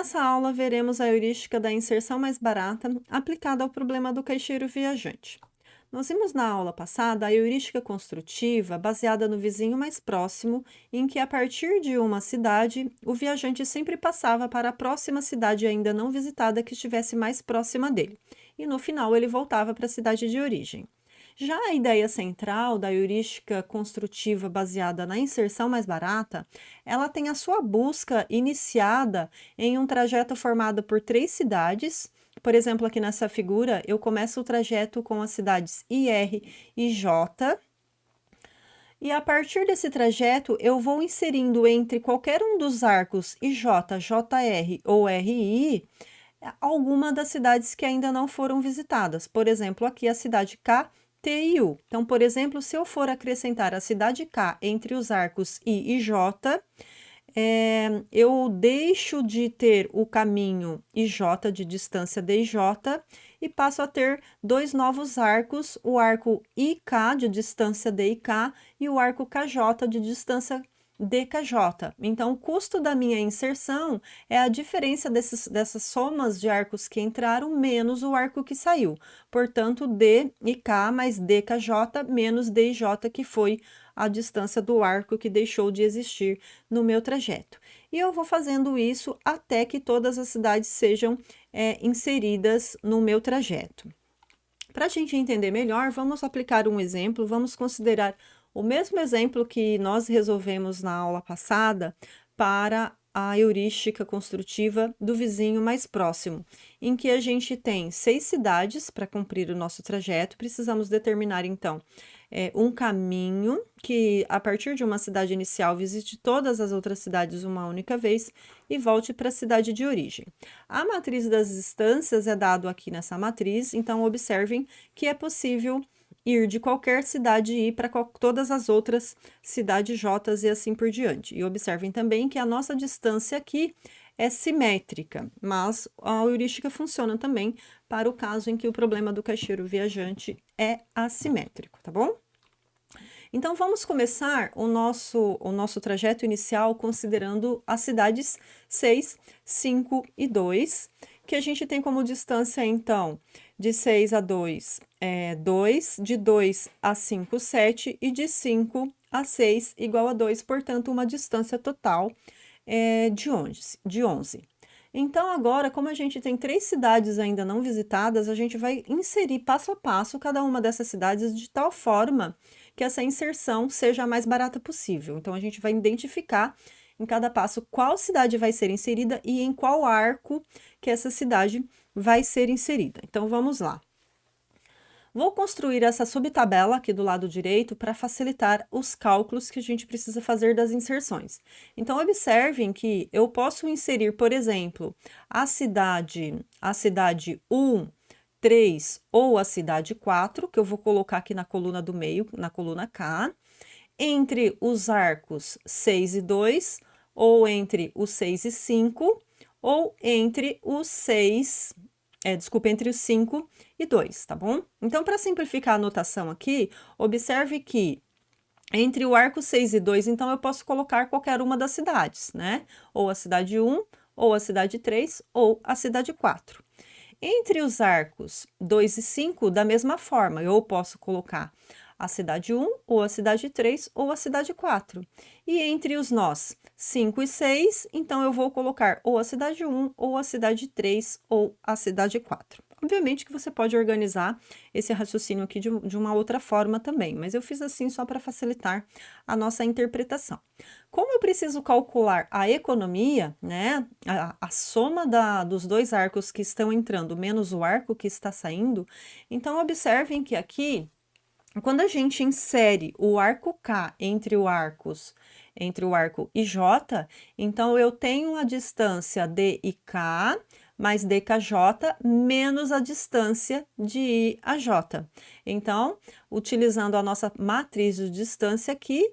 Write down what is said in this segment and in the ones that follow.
Nessa aula, veremos a heurística da inserção mais barata aplicada ao problema do caixeiro viajante. Nós vimos na aula passada a heurística construtiva baseada no vizinho mais próximo, em que a partir de uma cidade, o viajante sempre passava para a próxima cidade ainda não visitada que estivesse mais próxima dele, e no final ele voltava para a cidade de origem. Já a ideia central da heurística construtiva baseada na inserção mais barata, ela tem a sua busca iniciada em um trajeto formado por três cidades. Por exemplo, aqui nessa figura, eu começo o trajeto com as cidades IR e J, e a partir desse trajeto eu vou inserindo entre qualquer um dos arcos IJ, JR ou RI alguma das cidades que ainda não foram visitadas. Por exemplo, aqui a cidade K, T e U. Então, por exemplo, se eu for acrescentar a cidade K entre os arcos I e J, eu deixo de ter o caminho IJ de distância DJ e passo a ter dois novos arcos, o arco IK de distância DIK e o arco KJ de distância DKJ. Então, o custo da minha inserção é a diferença dessas somas de arcos que entraram menos o arco que saiu. Portanto, DIK mais DKJ menos DIJ, que foi a distância do arco que deixou de existir no meu trajeto. E eu vou fazendo isso até que todas as cidades sejam inseridas no meu trajeto. Para a gente entender melhor, vamos aplicar um exemplo, vamos considerar o mesmo exemplo que nós resolvemos na aula passada para a heurística construtiva do vizinho mais próximo, em que a gente tem 6 cidades para cumprir o nosso trajeto. Precisamos determinar, então, um caminho que, a partir de uma cidade inicial, visite todas as outras cidades uma única vez e volte para a cidade de origem. A matriz das distâncias é dado aqui nessa matriz, então observem que é possível ir de qualquer cidade e ir para todas as outras cidades J e assim por diante. E observem também que a nossa distância aqui é simétrica, mas a heurística funciona também para o caso em que o problema do caixeiro viajante é assimétrico, tá bom? Então, vamos começar o nosso trajeto inicial considerando as cidades 6, 5 e 2, que a gente tem como distância, então, de 6 a 2, 2, de 2 a 5, 7, e de 5 a 6 igual a 2, portanto, uma distância total de 11. Então, agora, como a gente tem 3 cidades ainda não visitadas, a gente vai inserir passo a passo cada uma dessas cidades de tal forma que essa inserção seja a mais barata possível. Então, a gente vai identificar em cada passo qual cidade vai ser inserida e em qual arco que essa cidade vai ser inserida. Então, vamos lá. Vou construir essa subtabela aqui do lado direito para facilitar os cálculos que a gente precisa fazer das inserções. Então, observem que eu posso inserir, por exemplo, a cidade 1, 3 ou a cidade 4, que eu vou colocar aqui na coluna do meio, na coluna K, entre os arcos 6 e 2, ou entre os 6 e 5, ou entre os 6, entre os 5 e 2, tá bom? Então, para simplificar a anotação aqui, observe que entre o arco 6 e 2, então, eu posso colocar qualquer uma das cidades, né? Ou a cidade 1, ou a cidade 3, ou a cidade 4. Entre os arcos 2 e 5, da mesma forma, eu posso colocar a cidade 1, ou a cidade 3, ou a cidade 4. E entre os nós 5 e 6, então eu vou colocar ou a cidade 1, ou a cidade 3, ou a cidade 4. Obviamente que você pode organizar esse raciocínio aqui de uma outra forma também, mas eu fiz assim só para facilitar a nossa interpretação. Como eu preciso calcular a economia, né, a soma dos dois arcos que estão entrando menos o arco que está saindo, então observem que aqui, quando a gente insere o arco K entre o arco IJ, então eu tenho a distância DIK mais DKJ menos a distância de I a J. Então, utilizando a nossa matriz de distância aqui,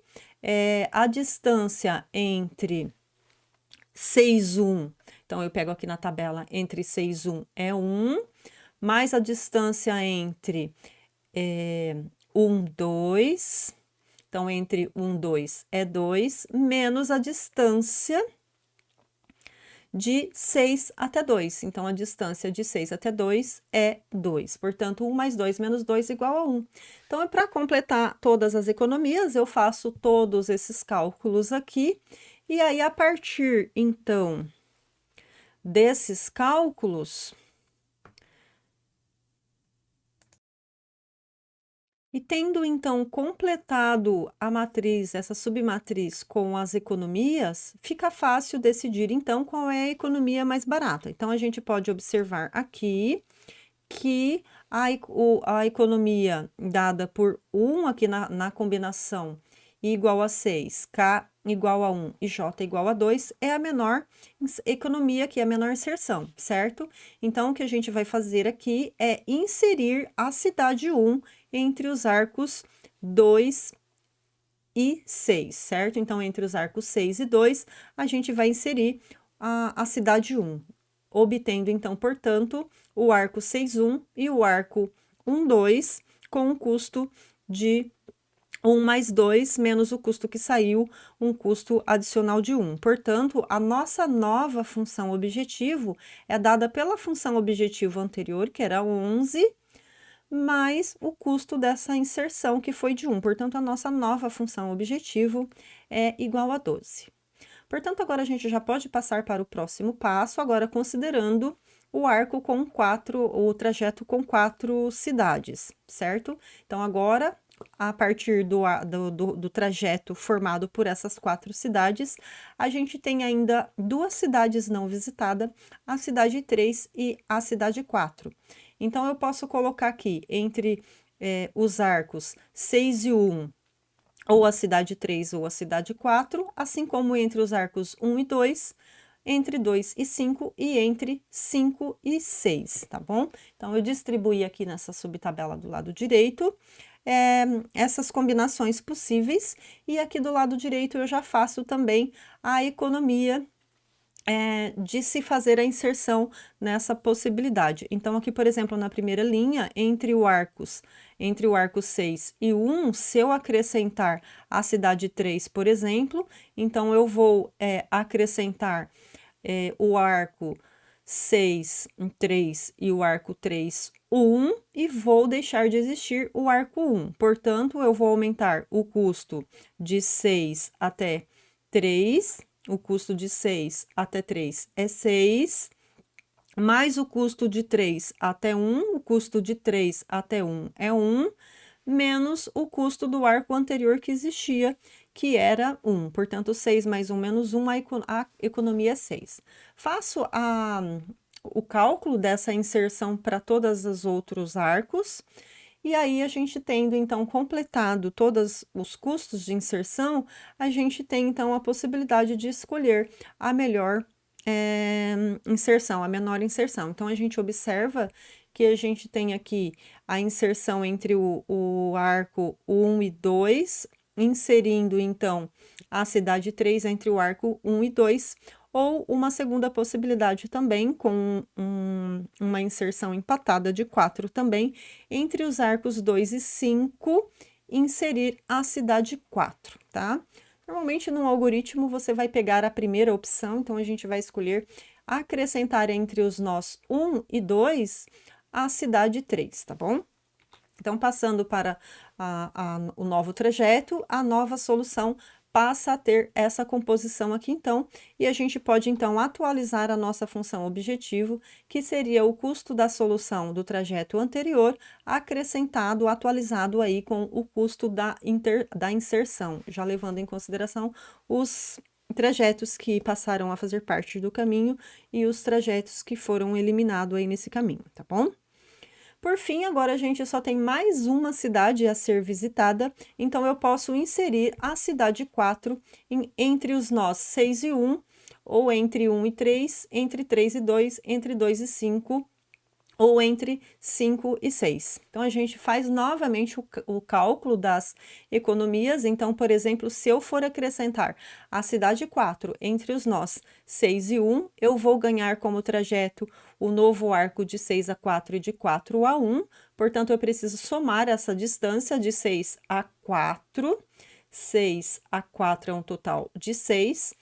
a distância entre 6, 1, então eu pego aqui na tabela, entre 6 e 1 é 1, mais a distância entre 1, 2, então entre 1 e 2 é 2, menos a distância de 6 até 2. Então, a distância de 6 até 2 é 2. Portanto, 1 mais 2 menos 2 igual a 1. Então, para completar todas as economias, eu faço todos esses cálculos aqui. E aí, a partir, então, desses cálculos, e tendo então completado a matriz, essa submatriz com as economias, fica fácil decidir então qual é a economia mais barata. Então, a gente pode observar aqui que a economia dada por 1 aqui na combinação I igual a 6, K igual a 1 e J igual a 2 é a menor economia aqui, a menor inserção, certo? Então, o que a gente vai fazer aqui é inserir a cidade 1 entre os arcos 2 e 6, certo? Então, entre os arcos 6 e 2, a gente vai inserir a cidade 1, obtendo, então, portanto, o arco 6,1 e o arco 1,2 com um custo de 1 mais 2 menos o custo que saiu, um custo adicional de 1. Portanto, a nossa nova função objetivo é dada pela função objetivo anterior, que era 11, mais o custo dessa inserção, que foi de 1. Portanto, a nossa nova função objetivo é igual a 12. Portanto, agora a gente já pode passar para o próximo passo, agora considerando o arco com 4, o trajeto com 4 cidades, certo? Então, agora, a partir do trajeto formado por essas 4 cidades, a gente tem ainda 2 cidades não visitadas, a cidade 3 e a cidade 4. Então, eu posso colocar aqui, entre os arcos 6 e 1, ou a cidade 3 ou a cidade 4, assim como entre os arcos 1 e 2, entre 2 e 5 e entre 5 e 6, tá bom? Então, eu distribuí aqui nessa subtabela do lado direito essas combinações possíveis, e aqui do lado direito eu já faço também a economia de se fazer a inserção nessa possibilidade. Então, aqui, por exemplo, na primeira linha, entre o arco 6 e 1, se eu acrescentar a cidade 3, por exemplo, então eu vou acrescentar o arco 6, 3 e o arco 3, 1, e vou deixar de existir o arco 1. Portanto, eu vou aumentar o custo de 6 até 3, o custo de 6 até 3 é 6, mais o custo de 3 até 1, o custo de 3 até 1 é 1, menos o custo do arco anterior que existia, que era 1. Portanto, 6 mais 1 menos 1, a economia é 6. Faço o cálculo dessa inserção para todos os outros arcos, e aí, a gente tendo, então, completado todos os custos de inserção, a gente tem, então, a possibilidade de escolher a melhor inserção, a menor inserção. Então, a gente observa que a gente tem aqui a inserção entre o arco 1 e 2, inserindo, então, a cidade 3 entre o arco 1 e 2, ou uma segunda possibilidade também, com uma inserção empatada de 4 também, entre os arcos 2 e 5, inserir a cidade 4, tá? Normalmente, no algoritmo, você vai pegar a primeira opção, então a gente vai escolher acrescentar entre os nós 1 e 2 a cidade 3, tá bom? Então, passando para o novo trajeto, a nova solução passa a ter essa composição aqui, então, e a gente pode, então, atualizar a nossa função objetivo, que seria o custo da solução do trajeto anterior, acrescentado, atualizado aí com o custo da inserção, já levando em consideração os trajetos que passaram a fazer parte do caminho e os trajetos que foram eliminados aí nesse caminho, tá bom? Por fim, agora a gente só tem mais uma cidade a ser visitada, então eu posso inserir a cidade 4 entre os nós 6 e 1, ou entre 1 e 3, entre 3 e 2, entre 2 e 5, ou entre 5 e 6. Então, a gente faz novamente o cálculo das economias. Então, por exemplo, se eu for acrescentar a cidade 4 entre os nós 6 e 1, eu vou ganhar como trajeto o novo arco de 6 a 4 e de 4 a 1. Portanto, eu preciso somar essa distância de 6 a 4. 6 a 4 é um total de 6,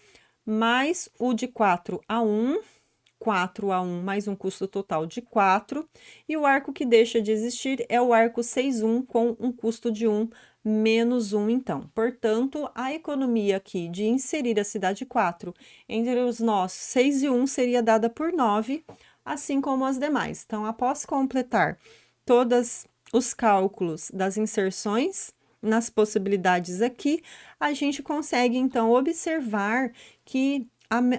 mais o de 4A1, 4A1 mais um custo total de 4, e o arco que deixa de existir é o arco 6,1 com um custo de 1 menos 1, então. Portanto, a economia aqui de inserir a cidade 4 entre os nós 6 e 1 seria dada por 9, assim como as demais. Então, após completar todos os cálculos das inserções nas possibilidades aqui, a gente consegue, então, observar que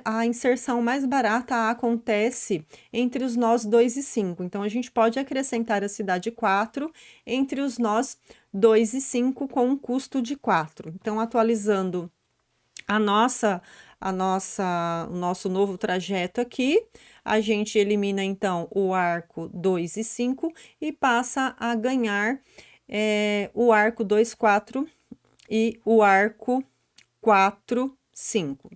a inserção mais barata acontece entre os nós 2 e 5. Então, a gente pode acrescentar a cidade 4 entre os nós 2 e 5 com um custo de 4. Então, atualizando o nosso novo trajeto aqui, a gente elimina, então, o arco 2 e 5 e passa a ganhar o arco 2, 4 e o arco 4, 5.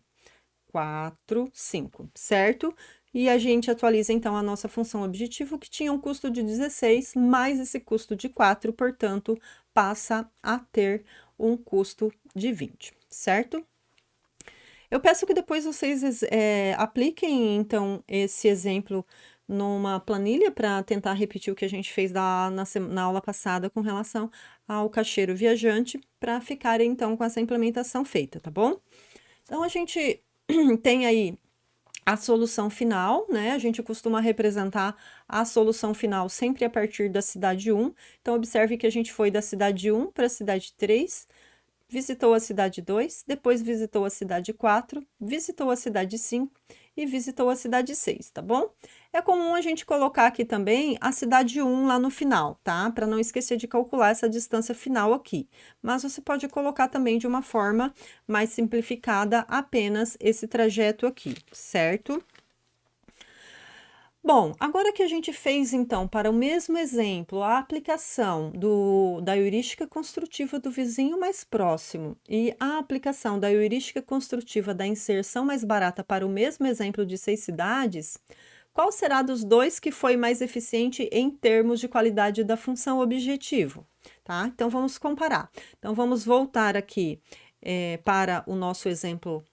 4, 5, certo? E a gente atualiza, então, a nossa função objetivo, que tinha um custo de 16, mais esse custo de 4, portanto, passa a ter um custo de 20, certo? Eu peço que depois vocês apliquem, então, esse exemplo numa planilha para tentar repetir o que a gente fez na aula passada com relação ao caixeiro viajante, para ficarem, então, com essa implementação feita, tá bom? Então, a gente tem aí a solução final, né? A gente costuma representar a solução final sempre a partir da cidade 1. Então, observe que a gente foi da cidade 1 para a cidade 3, visitou a cidade 2, depois visitou a cidade 4, visitou a cidade 5 e visitou a cidade 6, tá bom? É comum a gente colocar aqui também a cidade 1 lá no final, tá? Para não esquecer de calcular essa distância final aqui. Mas você pode colocar também de uma forma mais simplificada apenas esse trajeto aqui, certo? Bom, agora que a gente fez, então, para o mesmo exemplo, a aplicação da heurística construtiva do vizinho mais próximo e a aplicação da heurística construtiva da inserção mais barata para o mesmo exemplo de 6 cidades, qual será dos dois que foi mais eficiente em termos de qualidade da função objetivo? Tá? Então, vamos comparar. Então, vamos voltar aqui para o nosso exemplo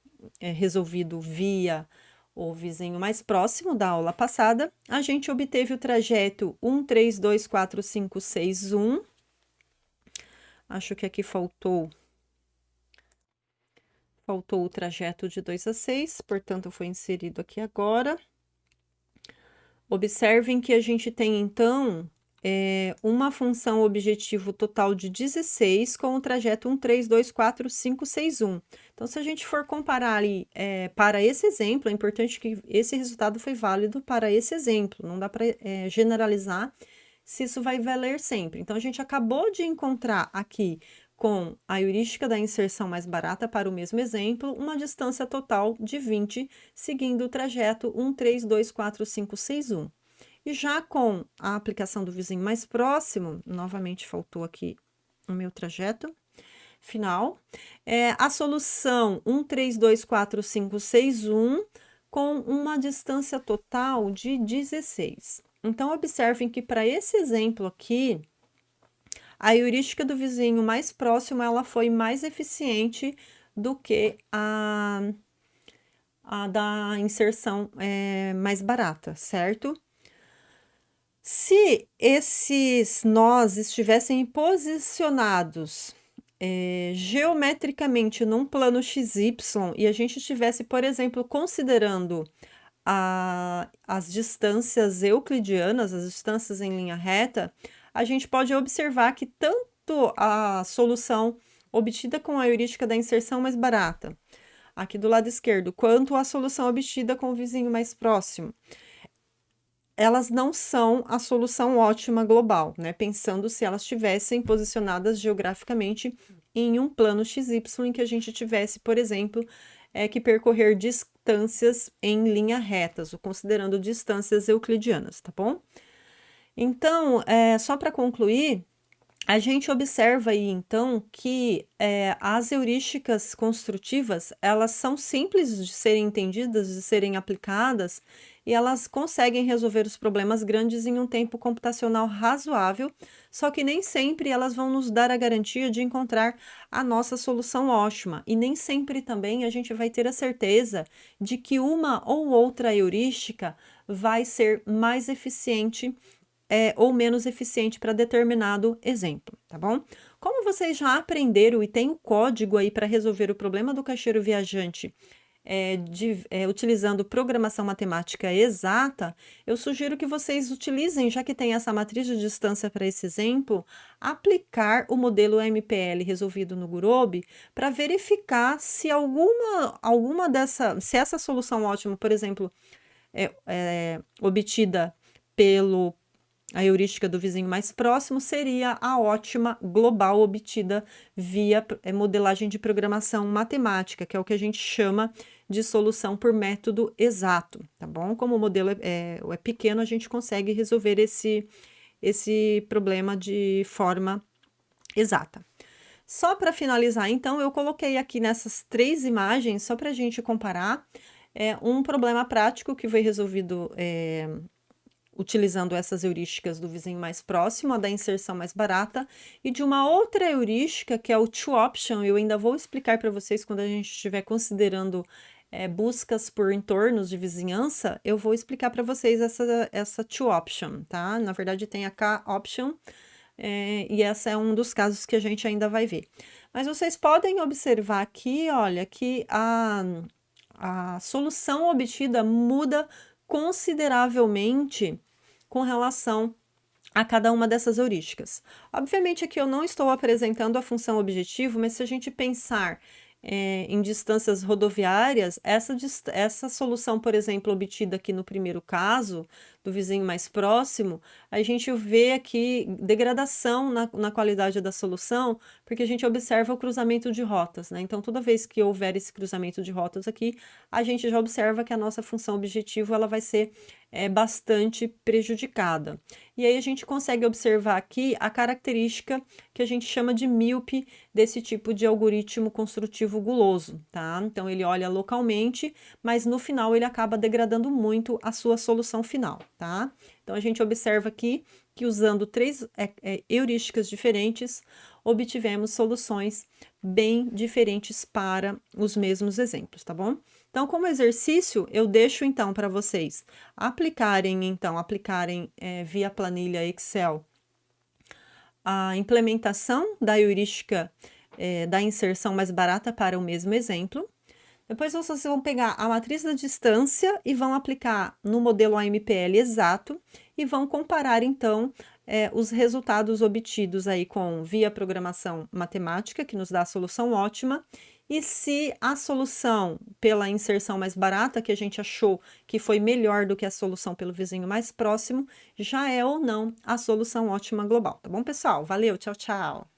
resolvido via o vizinho mais próximo da aula passada. A gente obteve o trajeto 1, 3, 2, 4, 5, 6, 1. Acho que aqui faltou o trajeto de 2 a 6, portanto, foi inserido aqui agora. Observem que a gente tem, então, uma função objetivo total de 16 com o trajeto 1, 3, 2, 4, 5, 6, 1. Então, se a gente for comparar ali para esse exemplo, é importante que esse resultado foi válido para esse exemplo, não dá para generalizar se isso vai valer sempre. Então, a gente acabou de encontrar aqui com a heurística da inserção mais barata para o mesmo exemplo, uma distância total de 20, seguindo o trajeto 1, 3, 2, 4, 5, 6, 1. E já com a aplicação do vizinho mais próximo, novamente faltou aqui o meu trajeto final, a solução 1, 3, 2, 4, 5, 6, 1, com uma distância total de 16. Então, observem que para esse exemplo aqui, a heurística do vizinho mais próximo, ela foi mais eficiente do que a da inserção mais barata, certo? Se esses nós estivessem posicionados geometricamente num plano XY e a gente estivesse, por exemplo, considerando as distâncias euclidianas, as distâncias em linha reta, a gente pode observar que tanto a solução obtida com a heurística da inserção mais barata, aqui do lado esquerdo, quanto a solução obtida com o vizinho mais próximo, elas não são a solução ótima global, né? Pensando se elas estivessem posicionadas geograficamente em um plano XY em que a gente tivesse, por exemplo, que percorrer distâncias em linha retas, ou considerando distâncias euclidianas, tá bom? Então, só para concluir, A gente observa aí, então, que as heurísticas construtivas, elas são simples de serem entendidas, de serem aplicadas, e elas conseguem resolver os problemas grandes em um tempo computacional razoável, só que nem sempre elas vão nos dar a garantia de encontrar a nossa solução ótima, e nem sempre também a gente vai ter a certeza de que uma ou outra heurística vai ser mais eficiente ou menos eficiente para determinado exemplo, tá bom? Como vocês já aprenderam e tem o código aí para resolver o problema do caixeiro viajante utilizando programação matemática exata, eu sugiro que vocês utilizem, já que tem essa matriz de distância para esse exemplo, aplicar o modelo MPL resolvido no Gurobi para verificar se se essa solução ótima, por exemplo, é obtida pelo a heurística do vizinho mais próximo seria a ótima global obtida via modelagem de programação matemática, que é o que a gente chama de solução por método exato, tá bom? Como o modelo é pequeno, a gente consegue resolver esse problema de forma exata. Só para finalizar, então, eu coloquei aqui nessas 3 imagens, só para a gente comparar, um problema prático que foi resolvido utilizando essas heurísticas do vizinho mais próximo, a da inserção mais barata, e de uma outra heurística, que é o two option, eu ainda vou explicar para vocês quando a gente estiver considerando buscas por entornos de vizinhança, eu vou explicar para vocês essa two option, tá? Na verdade tem a K option, e essa é um dos casos que a gente ainda vai ver. Mas vocês podem observar aqui, olha, que a solução obtida muda consideravelmente com relação a cada uma dessas heurísticas. Obviamente aqui eu não estou apresentando a função objetivo, mas se a gente pensar em distâncias rodoviárias, essa solução, por exemplo, obtida aqui no primeiro caso, do vizinho mais próximo, a gente vê aqui degradação na qualidade da solução, porque a gente observa o cruzamento de rotas, né? Então, toda vez que houver esse cruzamento de rotas aqui, a gente já observa que a nossa função objetivo ela vai ser bastante prejudicada. E aí a gente consegue observar aqui a característica que a gente chama de míope desse tipo de algoritmo construtivo guloso, tá? Então ele olha localmente, mas no final ele acaba degradando muito a sua solução final, tá? Então a gente observa aqui que usando 3 heurísticas diferentes, obtivemos soluções bem diferentes para os mesmos exemplos, tá bom? Então, como exercício, eu deixo então para vocês aplicarem via planilha Excel a implementação da heurística da inserção mais barata para o mesmo exemplo. Depois vocês vão pegar a matriz da distância e vão aplicar no modelo AMPL exato e vão comparar então os resultados obtidos aí via programação matemática, que nos dá a solução ótima, e se a solução pela inserção mais barata, que a gente achou que foi melhor do que a solução pelo vizinho mais próximo, já é ou não a solução ótima global, tá bom, pessoal? Valeu, tchau, tchau!